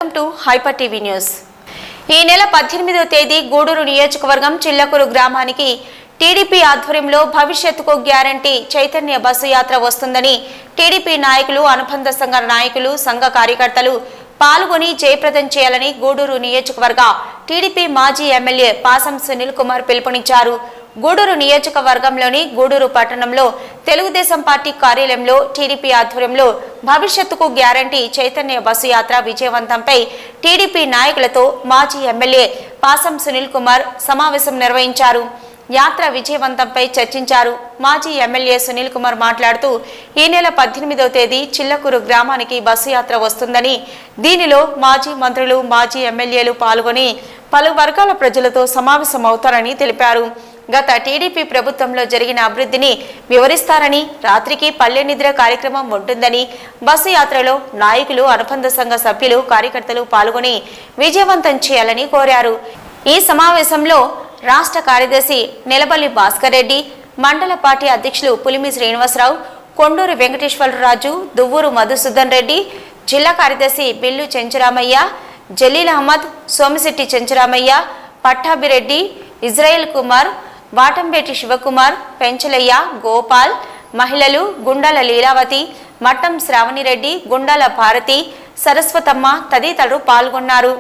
Welcome to hyper TV news. ఈ నెల 18వ తేదీ గూడూరు నియోజకవర్గం చిల్లకూరు గ్రామానికి టీడీపీ ఆధ్వర్యంలో భవిష్యత్తుకు గ్యారంటీ చైతన్య బస్సు యాత్ర వస్తుందని టీడీపీ నాయకులు, అనుబంధ సంఘ నాయకులు, సంఘ కార్యకర్తలు పాల్గొని జయప్రదం చేయాలని గూడూరు నియోజకవర్గ టీడీపీ మాజీ ఎమ్మెల్యే పాసం సునీల్ కుమార్ పిలుపునిచ్చారు. గూడూరు నియోజకవర్గంలోని గూడూరు పట్టణంలో తెలుగుదేశం పార్టీ కార్యాలయంలో టీడీపీ ఆధ్వర్యంలో భవిష్యత్తుకు గ్యారంటీ చైతన్య బస్సు యాత్ర విజయవంతంపై టీడీపీ నాయకులతో మాజీ ఎమ్మెల్యే పాసం సునీల్ కుమార్ సమావేశం నిర్వహించారు. యాత్ర విజయవంతంపై చర్చించారు. మాజీ ఎమ్మెల్యే సునీల్ కుమార్ మాట్లాడుతూ ఈ నెల 18వ తేదీ చిల్లకూరు గ్రామానికి బస్సు యాత్ర వస్తుందని, దీనిలో మాజీ మంత్రులు, మాజీ ఎమ్మెల్యేలు పాల్గొని పలు వర్గాల ప్రజలతో సమావేశమవుతారని తెలిపారు. గత టీడీపీ ప్రభుత్వంలో జరిగిన అభివృద్ధిని వివరిస్తారని, రాత్రికి పల్లె నిద్ర కార్యక్రమం ఉంటుందని, బస్సు యాత్రలో నాయకులు, అనుబంధ సంఘ సభ్యులు, కార్యకర్తలు పాల్గొని విజయవంతం చేయాలని కోరారు. ఈ సమావేశంలో రాష్ట్ర కార్యదర్శి నెలబల్లి భాస్కర్ రెడ్డి, మండల పార్టీ అధ్యక్షులు పులిమి శ్రీనివాసరావు, కొండూరు వెంకటేశ్వరరాజు, దువ్వూరు మధుసూదన్ రెడ్డి, జిల్లా కార్యదర్శి బిల్లు చెంచురామయ్య, జలీల్ అహ్మద్, సోమిశెట్టి చెంచురామయ్య, పట్టాభిరెడ్డి, ఇజ్రాయెల్ కుమార్, వాటంబేటి శివకుమార్, పెంచలయ్య, గోపాల్, మహిళలు గుండాల లీలావతి, మట్టం శ్రావణిరెడ్డి, గుండాల భారతి, సరస్వతమ్మ తదితరులు పాల్గొన్నారు.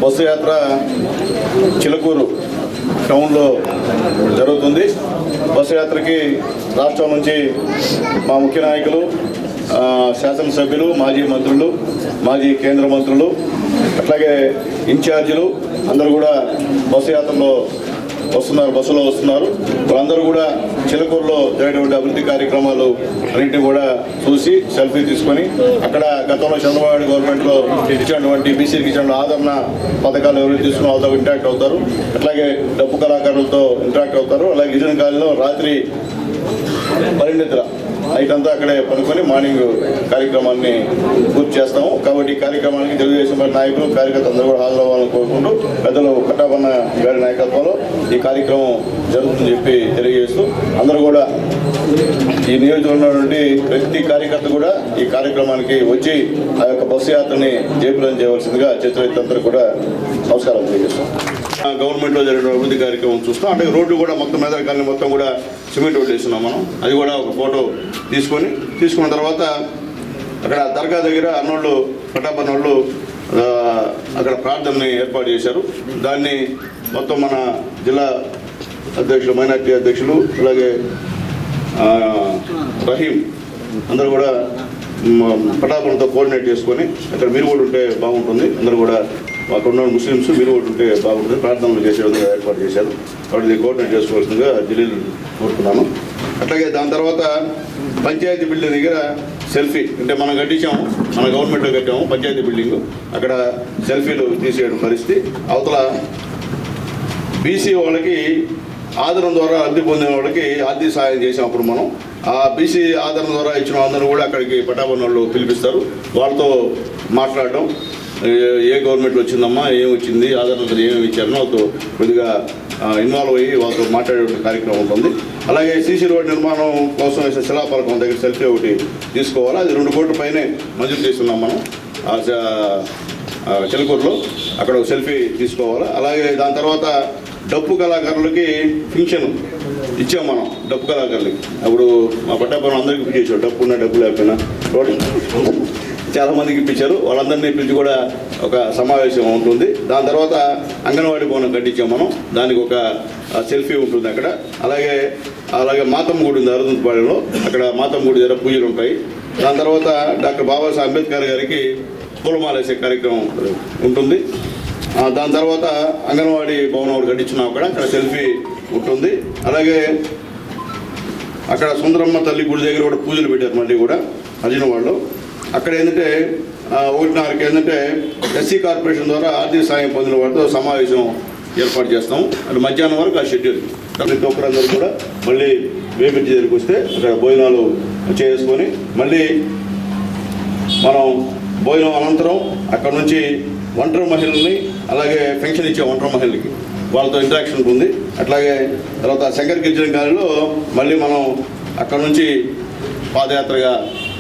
బస్సు యాత్ర చిలకూరు టౌన్లో జరుగుతుంది. బస్సు యాత్రకి రాష్ట్రం నుంచి మా ముఖ్య నాయకులు, శాసనసభ్యులు, మాజీ మంత్రులు, మాజీ కేంద్ర మంత్రులు, అట్లాగే ఇన్ఛార్జీలు అందరూ కూడా బస్సు యాత్రలో వస్తున్నారు, బస్సులో వస్తున్నారు. వాళ్ళందరూ కూడా చిలకూరులో జరిగినటువంటి అభివృద్ధి కార్యక్రమాలు అన్నింటినీ కూడా చూసి సెల్ఫీ తీసుకొని, అక్కడ గతంలో చంద్రబాబు గవర్నమెంట్లో ఇచ్చినటువంటి బీసీకి ఇచ్చిన ఆదరణ పథకాలు ఎవరు తీసుకుని వాళ్ళతో ఇంటరాక్ట్ అవుతారు. అట్లాగే డబ్బు కళాకారులతో ఇంటరాక్ట్ అవుతారు. అలాగే గిరిజన కాలంలో రాత్రి పరిణిద్ర నైట్ అంతా అక్కడే పనుకొని మార్నింగ్ కార్యక్రమాన్ని పూర్తి చేస్తాము. కాబట్టి ఈ కార్యక్రమానికి తెలుగుదేశం పార్టీ నాయకులు, కార్యకర్తలు అందరూ కూడా హాజరవ్వాలని కోరుకుంటూ పెద్దలు కట్టాపన్న గారి నాయకత్వంలో ఈ కార్యక్రమం జరుగుతుందని చెప్పి తెలియజేస్తూ, అందరూ కూడా ఈ నియోజకవర్గంలో నుండి ప్రతి కార్యకర్త కూడా ఈ కార్యక్రమానికి వచ్చి ఆ యొక్క బస్సు యాత్రని జయప్రదం చేయవలసిందిగా చిత్రహితందరూ కూడా నమస్కారం తెలియజేస్తాం. గవర్నమెంట్లో జరిగిన అభివృద్ధి కార్యక్రమం చూస్తాం. అంటే రోడ్లు కూడా మొత్తం మీద కానీ మొత్తం కూడా సిమెంట్ రోడ్లు వేస్తున్నాం మనం. అది కూడా ఒక ఫోటో తీసుకున్న తర్వాత అక్కడ దర్గా దగ్గర అన్నోళ్ళు, పట్టాపన్నోళ్ళు అక్కడ ప్రార్థనని ఏర్పాటు చేశారు. దాన్ని మొత్తం మన జిల్లా అధ్యక్షులు, మైనార్టీ అధ్యక్షులు, అలాగే రహీం అందరూ కూడా పటాపంతో కోఆర్డినేట్ చేసుకొని అక్కడ మీరు కూడా ఉంటే బాగుంటుంది, అందరూ కూడా మాకు ఉన్న ముస్లిమ్స్ మీరు కూడా ఉంటే బాగుంటుంది, ప్రార్థనలు చేసే విధంగా ఏర్పాటు చేశారు. వాటిని కోఆర్డినేట్ చేసుకోవాల్సిందిగా జిల్లాలు కోరుతున్నాను. అట్లాగే దాని తర్వాత పంచాయతీ బిల్డింగ్ దగ్గర సెల్ఫీ, అంటే మనం కట్టించాము, మన గవర్నమెంట్లో కట్టాము పంచాయతీ బిల్డింగ్, అక్కడ సెల్ఫీలు తీసేయడం పరిస్థితి. అవతల బీసీ వాళ్ళకి ఆదరణ ద్వారా లబ్ధి పొందిన వాళ్ళకి ఆర్థిక సహాయం చేసాం. అప్పుడు మనం ఆ బీసీ ఆదరణ ద్వారా ఇచ్చిన అందరూ కూడా అక్కడికి పటాపన్న వాళ్ళు పిలిపిస్తారు. వాళ్ళతో మాట్లాడడం, ఏ గవర్నమెంట్ వచ్చిందమ్మా, ఏమి వచ్చింది, ఆదరణ ఏమేమి ఇచ్చారో వాళ్ళతో కొద్దిగా ఇన్వాల్వ్ అయ్యి వాళ్ళతో మాట్లాడే కార్యక్రమం ఉంటుంది. అలాగే సీసీ రోడ్ నిర్మాణం కోసం వేసిన శిలాఫలకం దగ్గర సెల్ఫీ ఒకటి తీసుకోవాలి. అది 2 కోట్ల పైనే మంజూరు చేస్తున్నాం మనం చిలకూరులో, అక్కడ ఒక సెల్ఫీ తీసుకోవాలి. అలాగే దాని తర్వాత డప్పు కళాకారులకి పింఛను ఇచ్చాం మనం. డప్పు కళాకారులకి అప్పుడు మా పట్టాపురం అందరికీ ఇప్పించేసాడు, డప్పు ఉన్నా డబ్బు లేకపోయినా చాలామందికి ఇప్పించారు. వాళ్ళందరినీ పిలిచి కూడా ఒక సమావేశం ఉంటుంది. దాని తర్వాత అంగన్వాడీ భవనం కట్టించాం మనం, దానికి ఒక సెల్ఫీ ఉంటుంది అక్కడ. అలాగే మాతమ్మ గుడి ఉంది అరుదుపాలెంలో, అక్కడ మాతమ్మ గుడి దగ్గర పూజలు ఉంటాయి. దాని తర్వాత డాక్టర్ బాబాసాహెబ్ అంబేద్కర్ గారికి పూలమాల వేసే కార్యక్రమం ఉంటుంది. దాని తర్వాత అంగన్వాడీ భవనం ఒకటి కట్టించున్నాం, అక్కడ సెల్ఫీ ఉంటుంది. అలాగే అక్కడ సుందరమ్మ తల్లి గుడి దగ్గర కూడా పూజలు పెట్టారు మళ్ళీ కూడా అర్జున వాళ్ళు. అక్కడ ఏంటంటే 1:30కి ఏంటంటే ఎస్సీ కార్పొరేషన్ ద్వారా ఆర్థిక సాయం పొందిన వాటితో సమావేశం ఏర్పాటు చేస్తాం. అది మధ్యాహ్నం వరకు ఆ షెడ్యూల్. ప్రతి ఒక్కరందరూ కూడా మళ్ళీ వేపిటి దగ్గరికి వస్తే అక్కడ భోజనాలు చేసుకొని మళ్ళీ మనం భోజనం అనంతరం అక్కడ నుంచి ఒంటరి మహిళల్ని, అలాగే పెన్షన్ ఇచ్చే ఒంటరి మహిళలకి వాళ్ళతో ఇంటరాక్షన్ ఉంటుంది. అట్లాగే తర్వాత శంకర్ గిరిజన కాలంలో మళ్ళీ మనం అక్కడ నుంచి పాదయాత్రగా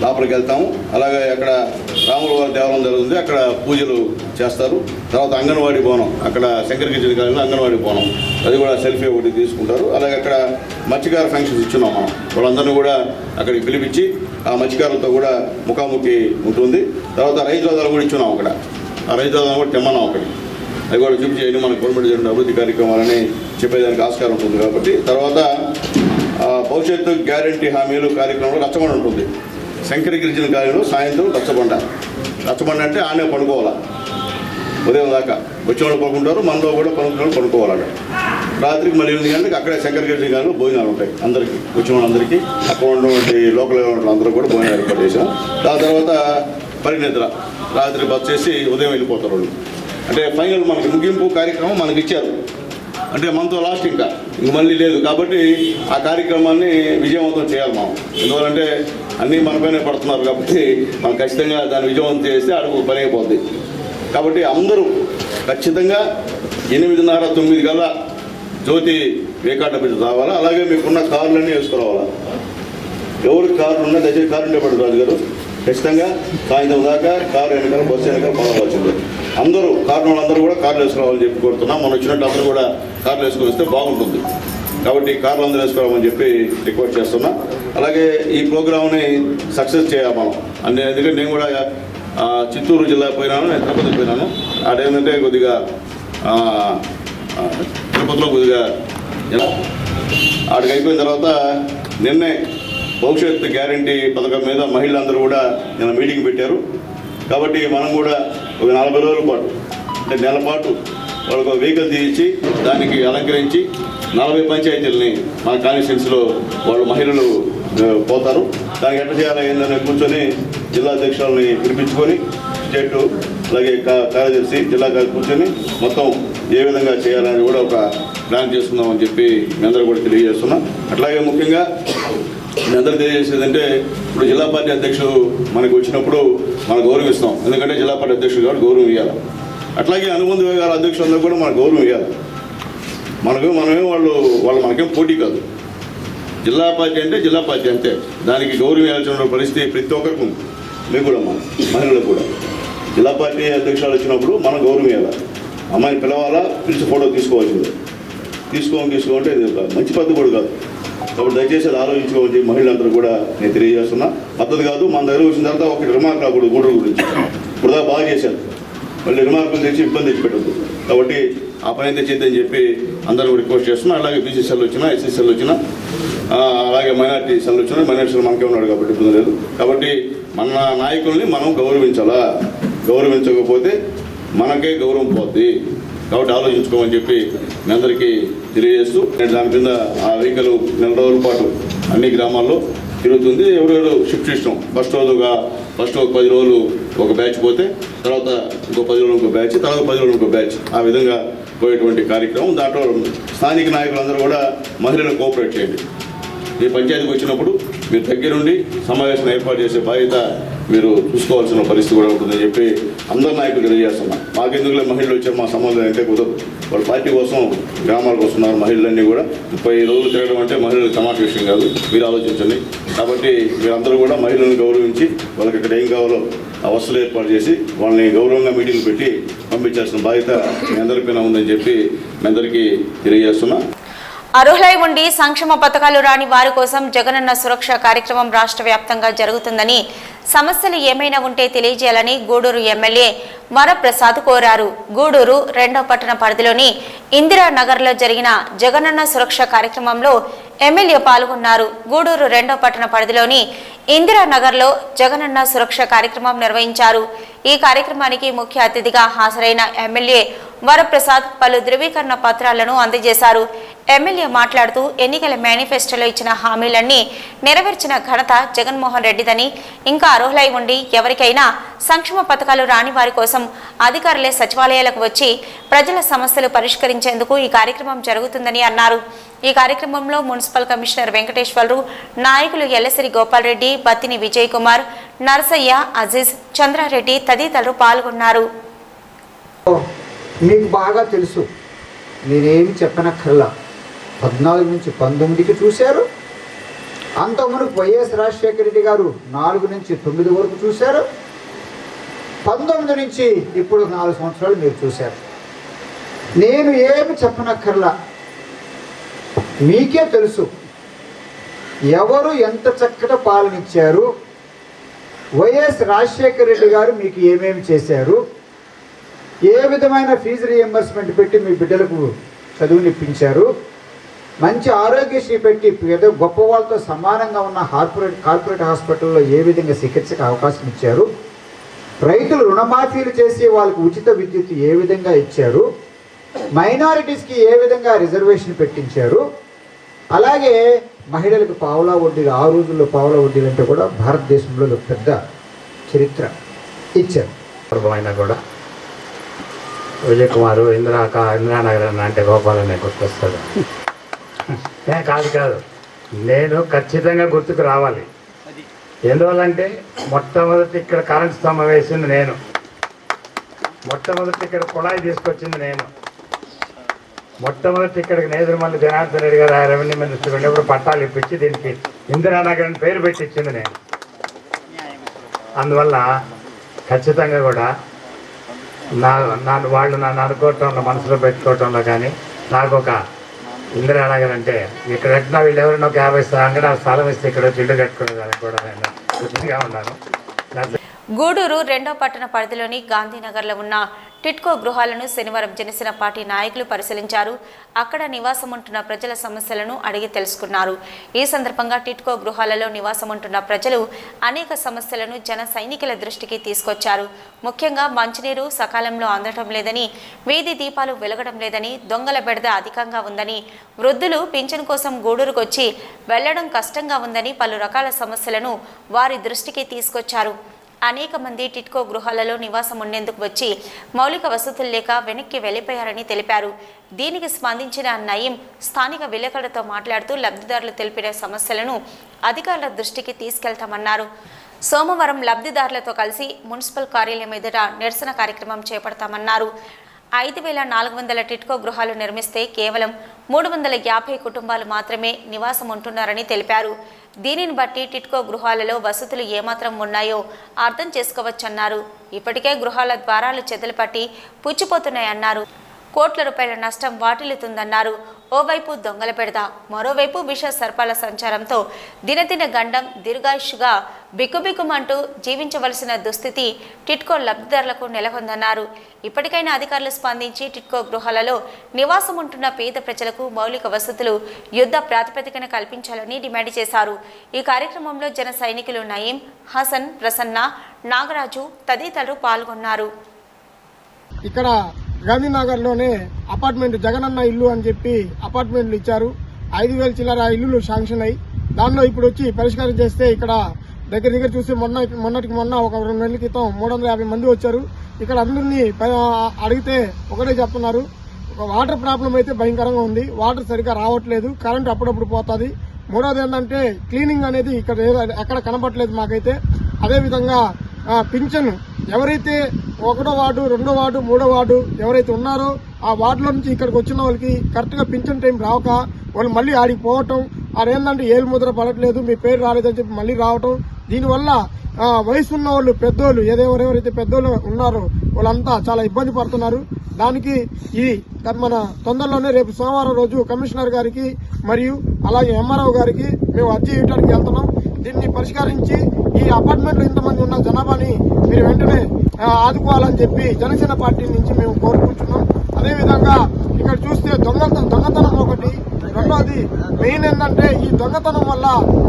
లోపలికి వెళ్తాము. అలాగే అక్కడ రాముల వారి దేవాలయం జరుగుతుంది, అక్కడ పూజలు చేస్తారు. తర్వాత అంగన్వాడీ భవనం, అక్కడ శంకరగిరి కాలంలో అంగన్వాడీ భవనం, అది కూడా సెల్ఫీ ఒకటి తీసుకుంటారు. అలాగే అక్కడ మత్స్యకార ఫంక్షన్స్ ఇచ్చున్నాం మనం, వాళ్ళందరినీ కూడా అక్కడికి పిలిపించి ఆ మత్స్యకారులతో కూడా ముఖాముఖి ఉంటుంది. తర్వాత రైతు రథాలు కూడా ఇచ్చున్నాం అక్కడ, ఆ రైతు రథాలు కూడా తెమ్మన్నాం అక్కడి, అవి కూడా చూపించేయండి మన గవర్నమెంట్ జరిగిన అభివృద్ధి కార్యక్రమాలని చెప్పేదానికి ఆస్కారం ఉంటుంది. కాబట్టి తర్వాత భవిష్యత్తు గ్యారంటీ హామీలు కార్యక్రమంలో రచ్చబండ ఉంటుంది. శంకరగిరిజన కాలంలో సాయంత్రం రచ్చబండ అంటే ఆనే పడుకోవాలా, ఉదయం దాకా వచ్చేవాళ్ళు పడుకుంటారు, మనలో కూడా పడుకోవాలి. రాత్రికి మళ్ళీ 8 గంటలకు అక్కడే శంకరగిరి గారు భోజనాలు ఉంటాయి అందరికీ, వచ్చిన వాళ్ళందరికీ. అక్కడ ఉన్నటువంటి లోకల్ అందరూ కూడా భోజనం ఏర్పాటు చేసాం. దాని తర్వాత పరినిద్ర, రాత్రి బస్ చేసి ఉదయం వెళ్ళిపోతారు వాళ్ళు. అంటే ఫైనల్ మనకి ముగింపు కార్యక్రమం మనకి ఇచ్చారు, అంటే మనతో లాస్ట్ ఇంక మళ్ళీ లేదు. కాబట్టి ఆ కార్యక్రమాన్ని విజయవంతం చేయాలి మనం. ఎందువల్లంటే అన్నీ మనపైనే పడుతున్నారు కాబట్టి మనం ఖచ్చితంగా దాన్ని విజయవంతం చేస్తే అడుగు పని అయిపోద్ది. కాబట్టి అందరూ ఖచ్చితంగా 8:30-9 కల్లా జ్యోతి వేకాట పెట్టి రావాలా. అలాగే మీకున్న కార్లన్నీ వేసుకురావాలా. ఎవరికి కార్లు ఉన్నా దయచేసి కారు ఉండే పడు రాజు గారు, ఖచ్చితంగా సాయంత్రం దాకా కారు వెనకాల బస్సు వెనకాల పడవలసిందే. అందరూ వాళ్ళందరూ కూడా కార్లు వేసుకోవాలని చెప్పి కోరుతున్నాం. మనం వచ్చినట్టు అందరూ కూడా కార్లు వేసుకొని వస్తే బాగుంటుంది. కాబట్టి కార్లు అందరూ వేసుకోవాలని చెప్పి రిక్వెస్ట్ చేస్తున్నా. అలాగే ఈ ప్రోగ్రామ్ని సక్సెస్ చేయాలి మనం అంటే, ఎందుకంటే నేను కూడా చిత్తూరు జిల్లా పోయినాను, నేను తిరుపతికి పోయినాను. అదేంటంటే కొద్దిగా తిరుపతిలో కొద్దిగా ఆడికి అయిపోయిన తర్వాత నిన్నే భవిష్యత్తు గ్యారంటీ పథకం మీద మహిళలందరూ కూడా నిన్న మీటింగ్ పెట్టారు. కాబట్టి మనం కూడా ఒక 40 రోజుల పాటు అంటే నెల పాటు వాళ్ళకు వెహికల్ తీయించి దానికి అలంకరించి 40 పంచాయతీలని మన కాన్స్టిట్యున్సీలో వాళ్ళు మహిళలు పోతారు. దానికి ఎట్లా చేయాలి ఏందని కూర్చొని జిల్లా అధ్యక్షులని పిలిపించుకొని స్టేట్ అలాగే కార్యదర్శి జిల్లా కూర్చొని మొత్తం ఏ విధంగా చేయాలని కూడా ఒక ప్లాన్ చేసుకుందామని చెప్పి మీ అందరూ కూడా తెలియజేస్తున్నాం. అట్లాగే ముఖ్యంగా మీ అందరూ తెలియజేసేదంటే, ఇప్పుడు జిల్లా పార్టీ అధ్యక్షుడు మనకు వచ్చినప్పుడు మనం గౌరవిస్తాం, ఎందుకంటే జిల్లా పార్టీ అధ్యక్షుడు కాబట్టి గౌరవం ఇవ్వాలి. అట్లాగే అనుబంధ విభాగాల అధ్యక్షులందరూ కూడా మనకు గౌరవం ఇవ్వాలి. మనమేం వాళ్ళు మనకేం పోటీ కాదు. జిల్లా పార్టీ అంటే జిల్లా పార్టీ అంతే, దానికి గౌరవం ఇవ్వాల్సిన పరిస్థితి ప్రతి ఒక్కరికి ఉంది. మేము కూడా మహిళలకు కూడా జిల్లా పార్టీ అధ్యక్షులు వచ్చినప్పుడు మనం గౌరవం ఇవ్వాలి. అమ్మాయిని పిలవాలా, పిలిచి ఫోటో తీసుకోవాల్సిందే. తీసుకోమంటే ఇది మంచి పద్ధతి కూడా కాదు. కాబట్టి దయచేసి అది ఆలోచించుకోవాలి మహిళలందరూ కూడా నేను తెలియజేస్తున్నా. పద్ధతి కాదు. మన దగ్గర వచ్చిన తర్వాత ఒకటి రిమార్క్ రాకూడదు గూడూరు గురించి. ఇప్పుడు బాగా చేశారు, మళ్ళీ రిమార్కులు తెచ్చి ఇబ్బంది తెచ్చి పెట్టద్దు. కాబట్టి ఆ పని అయితే చేద్దని చెప్పి అందరూ రిక్వెస్ట్ చేస్తున్నా. అలాగే బీసీ సెల్ వచ్చినా, ఎస్సీ సెల్ వచ్చినా, అలాగే మైనార్టీ సెల్ వచ్చినా, మైనార్టీ సెల్ మనకే ఉన్నాడు కాబట్టి ఇబ్బంది లేదు. కాబట్టి మన నాయకుల్ని మనం గౌరవించాలా, గౌరవించకపోతే మనకే గౌరవం పోద్ది. కాబట్టి ఆలోచించుకోమని చెప్పి మీ అందరికీ తెలియజేస్తూ, నేను దాని కింద ఆ వెహికల్ 4 రోజుల పాటు అన్ని గ్రామాల్లో తిరుగుతుంది. ఎవరెవరు షిఫ్ట్ ఇష్టం, ఫస్ట్ ఒక 10 రోజులు ఒక బ్యాచ్ పోతే, తర్వాత ఇంకో 10 రోజులు ఇంకో బ్యాచ్, తర్వాత 10 రోజులు ఇంకో బ్యాచ్, ఆ విధంగా పోయేటువంటి కార్యక్రమం. దాంట్లో స్థానిక నాయకులందరూ కూడా మహిళలను కోఆపరేట్ చేయండి. మీ పంచాయతీకి వచ్చినప్పుడు మీరు దగ్గరుండి సమావేశం ఏర్పాటు చేసే బాధ్యత మీరు చూసుకోవాల్సిన పరిస్థితి కూడా ఉంటుందని చెప్పి అందరు నాయకులు తెలియజేస్తున్నాం. మాకెందుకులే మహిళలు వచ్చారు, మా సంబంధం అంటే కుదరదు. వాళ్ళ పార్టీ కోసం గ్రామాలకు వస్తున్నారు మహిళలన్నీ కూడా. 30 రోజులు తిరగడం అంటే మహిళలకు సమాజ విషయం కాదు, మీరు ఆలోచించండి. కాబట్టి మీరందరూ కూడా మహిళలను గౌరవించి వాళ్ళకి ఇక్కడ ఏం కావాలో ఆ వసతులు ఏర్పాటు చేసి వాళ్ళని గౌరవంగా మీటింగ్లు పెట్టి పంపించాల్సిన బాధ్యత మీ అందరిపైన ఉందని చెప్పి మీ అందరికీ తెలియజేస్తున్నా. అర్హులై ఉండి సంక్షేమ పథకాలు రాని వారి కోసం జగనన్న సురక్ష కార్యక్రమం రాష్ట్ర వ్యాప్తంగా జరుగుతుందని, సమస్యలు ఏమైనా ఉంటే తెలియజేయాలని గూడూరు ఎమ్మెల్యే వరప్రసాద్ కోరారు. గూడూరు 2వ పట్టణ పరిధిలోని ఇందిరానగర్లో జరిగిన జగనన్న సురక్ష కార్యక్రమంలో ఎమ్మెల్యే పాల్గొన్నారు. గూడూరు 2వ పట్టణ పరిధిలోని ఇందిరానగర్లో జగనన్న సురక్ష కార్యక్రమం నిర్వహించారు. ఈ కార్యక్రమానికి ముఖ్య అతిథిగా హాజరైన ఎమ్మెల్యే వరప్రసాద్ పలు ధృవీకరణ పత్రాలను అందజేశారు. ఎమ్మెల్యే మాట్లాడుతూ, ఎన్నికల మేనిఫెస్టోలో ఇచ్చిన హామీలన్నీ నెరవేర్చిన ఘనత జగన్మోహన్ రెడ్డిదని, ఇంకా అర్హులై ఉండి ఎవరికైనా సంక్షేమ పథకాలు రాని వారి కోసం అధికారులే సచివాలయాలకు వచ్చి ప్రజల సమస్యలు పరిష్కరించేందుకు ఈ కార్యక్రమం జరుగుతుందని అన్నారు. ఈ కార్యక్రమంలో మున్సిపల్ కమిషనర్ వెంకటేశ్వర్లు, నాయకులు ఎల్లసిరి గోపాల్ రెడ్డి, బత్తిని విజయ్ కుమార్, నర్సయ్య, అజీజ్, చంద్రారెడ్డి తదితరులు పాల్గొన్నారు. మీకు బాగా తెలుసు, నేనేమి చెప్పనక్కర్లా. 14 నుంచి 19కి చూశారు, అంతకుముందు వైఎస్ రాజశేఖర రెడ్డి గారు 4 నుంచి 9 వరకు చూశారు, 19 నుంచి ఇప్పుడు 4 సంవత్సరాలు మీరు చూశారు. నేను ఏమి చెప్పనక్కర్లా, మీకే తెలుసు ఎవరు ఎంత చక్కటి పాలన ఇచ్చారు, వైఎస్ రాజశేఖర రెడ్డి గారు మీకు ఏమేమి చేశారు, ఏ విధమైన ఫీజు రియంబర్స్మెంట్ పెట్టి మీ బిడ్డలకు చదువునిప్పించారు, మంచి ఆరోగ్యశ్రీ పెట్టి ఏదో గొప్ప వాళ్ళతో సమానంగా ఉన్న కార్పొరేట్ హాస్పిటల్లో ఏ విధంగా చికిత్సకు అవకాశం ఇచ్చారు, రైతులు రుణమాఫీలు చేసి వాళ్ళకు ఉచిత విద్యుత్ ఏ విధంగా ఇచ్చారు, మైనారిటీస్కి ఏ విధంగా రిజర్వేషన్ పెట్టించారు, అలాగే మహిళలకు పావలా వడ్డీలు, ఆ రోజుల్లో పావలా వడ్డీలు అంటే కూడా భారతదేశంలో ఒక పెద్ద చరిత్ర ఇచ్చారు. అయినా కూడా విజయ్ కుమారు ఇందిరానగర్ అంటే గోపాలనే గుర్తొస్తాడు. కాదు నేను ఖచ్చితంగా గుర్తుకు రావాలి. ఎందువల్లంటే మొట్టమొదటి ఇక్కడ కరెంట్ స్తంభం వేసింది నేను, మొట్టమొదటి ఇక్కడ కుళాయి తీసుకొచ్చింది నేను, మొట్టమొదటి ఇక్కడికి నేదురుమల్లి జనార్దన్ రెడ్డి గారు రెవెన్యూ మినిస్టర్ ఉన్నప్పుడు పట్టాలు ఇప్పించి దీనికి ఇందిరానగర్ అని పేరు పెట్టి ఇచ్చింది నేను. అందువల్ల ఖచ్చితంగా కూడా వాళ్ళు నన్ను అనుకోవటంలో, మనసులో పెట్టుకోవటంలో కానీ నాకు ఒక ఇందిరానగర్ అంటే ఇక్కడ ఎట్లా వీళ్ళు ఎవరైనా ఒక 50 అంగడి స్థలం ఇస్తే ఇక్కడ వచ్చి ఇల్లు కట్టుకునేదానికి కూడా నేను గుర్తుగా ఉన్నాను. గూడూరు 2వ పట్టణ పరిధిలోని గాంధీనగర్లో ఉన్న టిట్కో గృహాలను శనివారం జనసేన పార్టీ నాయకులు పరిశీలించారు. అక్కడ నివాసం ఉంటున్న ప్రజల సమస్యలను అడిగి తెలుసుకున్నారు. ఈ సందర్భంగా టిట్కో గృహాలలో నివాసం ఉంటున్న ప్రజలు అనేక సమస్యలను జన సైనికుల దృష్టికి తీసుకొచ్చారు. ముఖ్యంగా మంచినీరు సకాలంలో అందటం లేదని, వీధి దీపాలు వెలగడం లేదని, దొంగల బెడద అధికంగా ఉందని, వృద్ధులు పింఛన్ కోసం గూడూరుకు వచ్చి వెళ్లడం కష్టంగా ఉందని పలు రకాల సమస్యలను వారి దృష్టికి తీసుకొచ్చారు. అనేక మంది టిట్కో గృహాలలో నివాసం ఉండేందుకు వచ్చి మౌలిక వసతులు లేక వెనక్కి వెళ్లిపోయారని తెలిపారు. దీనికి స్పందించిన నయీం స్థానిక విలేకరులతో మాట్లాడుతూ లబ్ధిదారులు తెలిపిన సమస్యలను అధికారుల దృష్టికి తీసుకెళ్తామన్నారు. సోమవారం లబ్ధిదారులతో కలిసి మున్సిపల్ కార్యాలయం ఎదుట నిరసన కార్యక్రమం చేపడతామన్నారు. 5,400 టిట్కో గృహాలు నిర్మిస్తే కేవలం 350 కుటుంబాలు మాత్రమే నివాసం ఉంటున్నారని తెలిపారు. దీనిని బట్టి టిట్కో గృహాలలో వసతులు ఏమాత్రం ఉన్నాయో అర్థం చేసుకోవచ్చన్నారు. ఇప్పటికే గృహాల ద్వారాలు చెదలు పట్టి పుచ్చిపోతున్నాయన్నారు. కోట్ల రూపాయల నష్టం వాటిల్లుతుందన్నారు. ఓవైపు దొంగల బెడద, మరోవైపు విష సర్పాల సంచారంతో దినదిన గండం దీర్ఘాయుషుగా బిక్కుబిక్కుమంటూ జీవించవలసిన దుస్థితి టిట్కో లబ్ధిదారులకు నెలకొందన్నారు. ఇప్పటికైనా అధికారులు స్పందించి టిట్కో గృహాలలో నివాసం ఉంటున్న పేద ప్రజలకు మౌలిక వసతులు యుద్ధ ప్రాతిపదికన కల్పించాలని డిమాండ్ చేశారు. ఈ కార్యక్రమంలో జన సైనికులు నయీం, హసన్, ప్రసన్న, నాగరాజు తదితరులు పాల్గొన్నారు. ఇక్కడ గాంధీనగర్లోనే అపార్ట్మెంట్ జగనన్న ఇల్లు అని చెప్పి అపార్ట్మెంట్లు ఇచ్చారు. 5,000 చిల్లర ఇల్లులు శాంక్షన్ అయ్యి దానిలో ఇప్పుడు వచ్చి పరిష్కారం చేస్తే ఇక్కడ దగ్గర చూస్తే మొన్నటికి మొన్న ఒక 2 నెలల క్రితం 350 మంది వచ్చారు. ఇక్కడ అందరినీ అడిగితే ఒకటే చెప్తున్నారు, వాటర్ ప్రాబ్లం అయితే భయంకరంగా ఉంది, వాటర్ సరిగ్గా రావట్లేదు, కరెంట్ అప్పుడప్పుడు పోతుంది. మూడోది ఏంటంటే క్లీనింగ్ అనేది ఇక్కడ ఎక్కడ కనపడలేదు మాకైతే. అదేవిధంగా పింఛను ఎవరైతే 1వ వార్డు, 2వ వార్డు, 3వ వార్డు ఎవరైతే ఉన్నారో ఆ వార్డులో నుంచి ఇక్కడికి వచ్చిన వాళ్ళకి కరెక్ట్గా పింఛన్ టైం రాక వాళ్ళు మళ్ళీ ఆడికి పోవటం, ఆడేందంటే ఏలు ముద్ర పడట్లేదు, మీ పేరు రాలేదని చెప్పి మళ్ళీ రావటం. దీనివల్ల వయసు ఉన్న వాళ్ళు, పెద్దోళ్ళు, ఎవరెవరైతే పెద్దోళ్ళు ఉన్నారో వాళ్ళంతా చాలా ఇబ్బంది పడుతున్నారు. దానికి మన తొందరలోనే రేపు సోమవారం రోజు కమిషనర్ గారికి మరియు అలాగే ఎంఆర్ఓ గారికి మేము అర్జీ ఇవ్వడానికి వెళ్తున్నాం. దీన్ని పరిష్కరించి ఈ అపార్ట్మెంట్లో ఇంతమంది ఉన్న జనాభాని మీరు వెంటనే ఆదుకోవాలని చెప్పి జనసేన పార్టీ నుంచి మేము కోరుకుంటున్నాం. అదేవిధంగా ఇక్కడ చూస్తే దొంగతనం ఒకటి, రెండోది మెయిన్ ఏంటంటే ఈ దొంగతనం వల్ల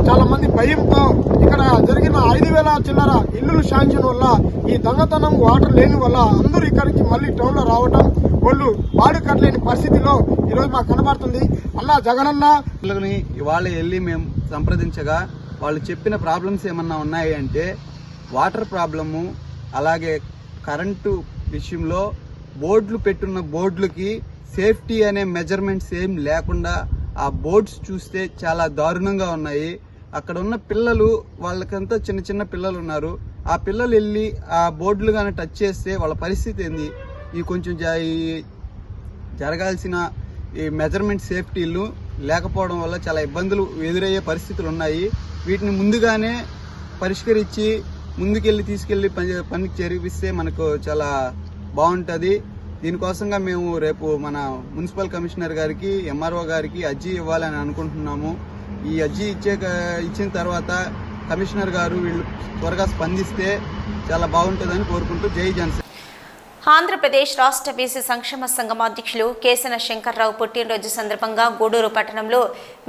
చాలా మంది భయంతో ఇక్కడ జరిగిన 5,000 చిల్లర ఇల్లులు శాంక్షన్ వల్ల ఈ దొంగతనం, వాటర్ లేని వల్ల అందరూ ఇక్కడి నుంచి మళ్ళీ టౌన్ లో రావటం, వాళ్ళు వాడు కట్టలేని పరిస్థితిలో ఈరోజు మాకు కనబడుతుంది. అలా జగనన్న ఇవాళ వెళ్ళి మేము సంప్రదించగా వాళ్ళు చెప్పిన ప్రాబ్లమ్స్ ఏమన్నా ఉన్నాయి అంటే వాటర్ ప్రాబ్లము, అలాగే కరెంటు విషయంలో బోర్డులు పెట్టున్న బోర్డులకి సేఫ్టీ అనే మెజర్మెంట్స్ ఏం లేకుండా ఆ బోర్డ్స్ చూస్తే చాలా దారుణంగా ఉన్నాయి. అక్కడ ఉన్న పిల్లలు, వాళ్ళకంతా చిన్న చిన్న పిల్లలు ఉన్నారు, ఆ పిల్లలు వెళ్ళి ఆ బోర్డులు కానీ టచ్ చేస్తే వాళ్ళ పరిస్థితి ఏంది? ఈ కొంచెం జరగాల్సిన ఈ మెజర్మెంట్ సేఫ్టీలు లేకపోవడం వల్ల చాలా ఇబ్బందులు ఎదురయ్యే పరిస్థితులు ఉన్నాయి. వీటిని ముందుగానే పరిష్కరించి ముందుకెళ్ళి తీసుకెళ్లి పనికి చేరిపిస్తే మనకు చాలా బాగుంటుంది. దీనికోసంగా మేము రేపు మన మున్సిపల్ కమిషనర్ గారికి, ఎంఆర్ఓ గారికి అర్జీ ఇవ్వాలని అనుకుంటున్నాము. ఈ అర్జీ ఇచ్చిన తర్వాత కమిషనర్ గారు వీళ్ళు త్వరగా స్పందిస్తే చాలా బాగుంటుందని కోరుకుంటూ జై జనసేన. ఆంధ్రప్రదేశ్ రాష్ట్ర బీసీ సంక్షేమ సంఘం అధ్యక్షులు కేసన శంకర్రావు పుట్టినరోజు సందర్భంగా గూడూరు పట్టణంలో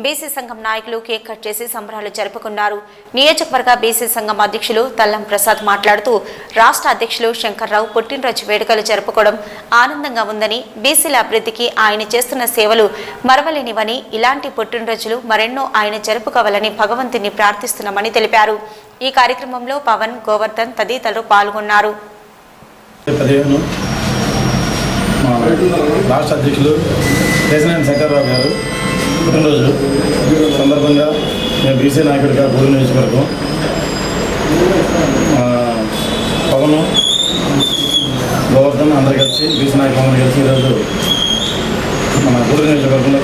బీసీ సంఘం నాయకులు కేక్ కట్ చేసి సంబరాలు జరుపుకున్నారు. నియోజకవర్గ బీసీ సంఘం అధ్యక్షులు తల్లం ప్రసాద్ మాట్లాడుతూ రాష్ట్ర అధ్యక్షులు శంకర్రావు పుట్టినరోజు వేడుకలు జరుపుకోవడం ఆనందంగా ఉందని, బీసీల అభివృద్ధికి ఆయన చేస్తున్న సేవలు మరవలేనివని, ఇలాంటి పుట్టినరోజులు మరెన్నో ఆయన జరుపుకోవాలని భగవంతుని ప్రార్థిస్తున్నామని తెలిపారు. ఈ కార్యక్రమంలో పవన్, గోవర్ధన్ తదితరులు పాల్గొన్నారు. 15 మా రాష్ట్ర అధ్యక్షులు కేసన శంకర్రావు గారు పుట్టినరోజు సందర్భంగా మేము బీసీ నాయకుడిగా గూడూరు నియోజకవర్గం పవన్, గోవర్ధన్ అందరు కలిసి బీసీ నాయకులు కలిసి ఈరోజు మన గూడూరు నియోజకవర్గంలో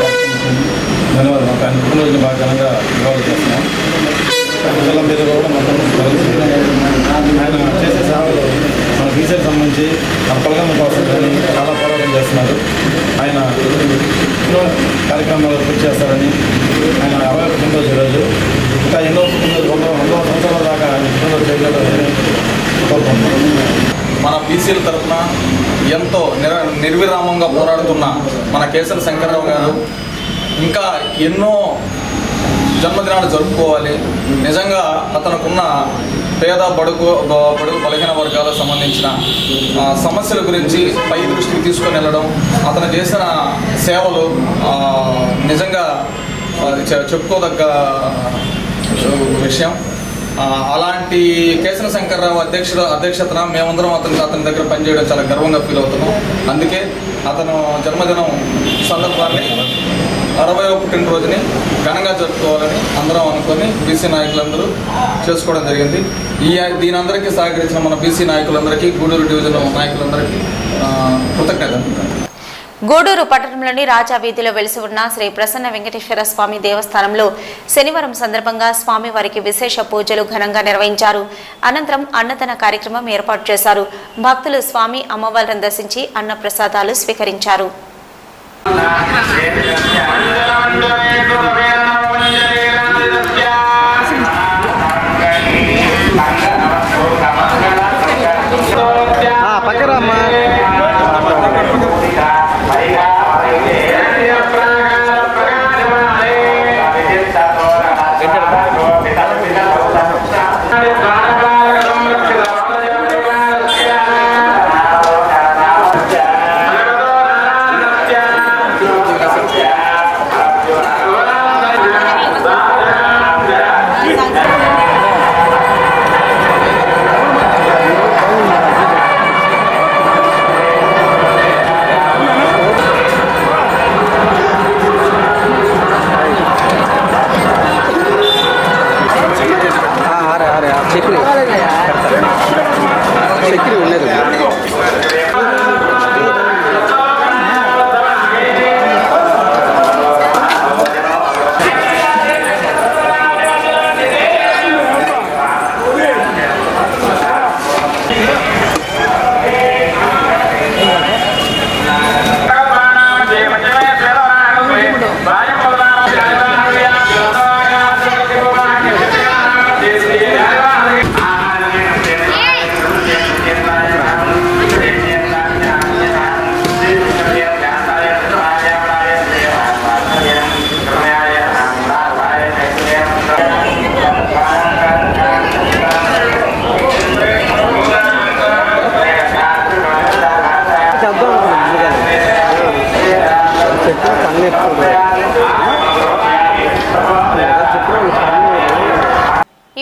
ధన్యవాదాలు. ఆయన పుట్టినరోజుని బాగా ఘనంగా నివాళులు చేస్తున్నాం. ప్రజల మీద కూడా మొత్తం కలిసి ఆయన చేసే సేవలు మన బీసీకి సంబంధించి మన పలకమ్మ కోసం కానీ చాలా పోరాటం చేస్తున్నారు. ఆయన ఎన్నో కార్యక్రమాలు పూర్తి చేస్తారని, ఆయన 60వ పుట్టినరోజు ఈరోజు ఇంకా ఎన్నో పుట్టినరోజు 100 సంవత్సరాల దాకా ఆయన పుట్టినరోజు చేయగలరని కోరుకుంటున్నాం. మన బీసీల తరఫున ఎంతో నిర్విరామంగా పోరాడుతున్న మన కేసన శంకర్రావు గారు ఇంకా ఎన్నో జన్మదినాలు జరుపుకోవాలి. నిజంగా అతనుకున్న పేద బడుగు బలహీన వర్గాలకు సంబంధించిన సమస్యల గురించి పై దృష్టికి తీసుకొని వెళ్ళడం, అతను చేసిన సేవలు నిజంగా చెప్పుకోదగ్గ విషయం. అలాంటి కేసన శంకర్రావు అధ్యక్షతన మేమందరం అతని దగ్గర పనిచేయడం చాలా గర్వంగా ఫీల్ అవుతున్నాం. అందుకే అతను జన్మదినం సందర్భాన్ని 60వ పుట్టినరోజుని ఘనంగా జరుపుకోవాలని అందరం అనుకొని బీసీ నాయకులందరూ చేసుకోవడం జరిగింది. దీనందరికీ సహకరించిన మన బీసీ నాయకులందరికీ, గూడూరు డివిజన్ నాయకులందరికీ కృతజ్ఞతలు. గూడూరు పట్టణంలోని రాజా వీధిలో వెలిసి ఉన్న శ్రీ ప్రసన్న వెంకటేశ్వర స్వామి దేవస్థానంలో శనివారం సందర్భంగా స్వామివారికి విశేష పూజలు ఘనంగా నిర్వహించారు. అనంతరం అన్నదాన కార్యక్రమం ఏర్పాటు చేశారు. భక్తులు స్వామి అమ్మవారిని దర్శించి అన్న ప్రసాదాలు స్వీకరించారు.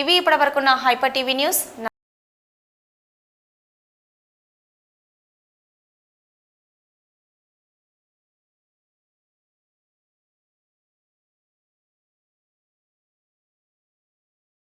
ఇవి ఇప్పటివరకున్న హైపర్ టీవీ న్యూస్.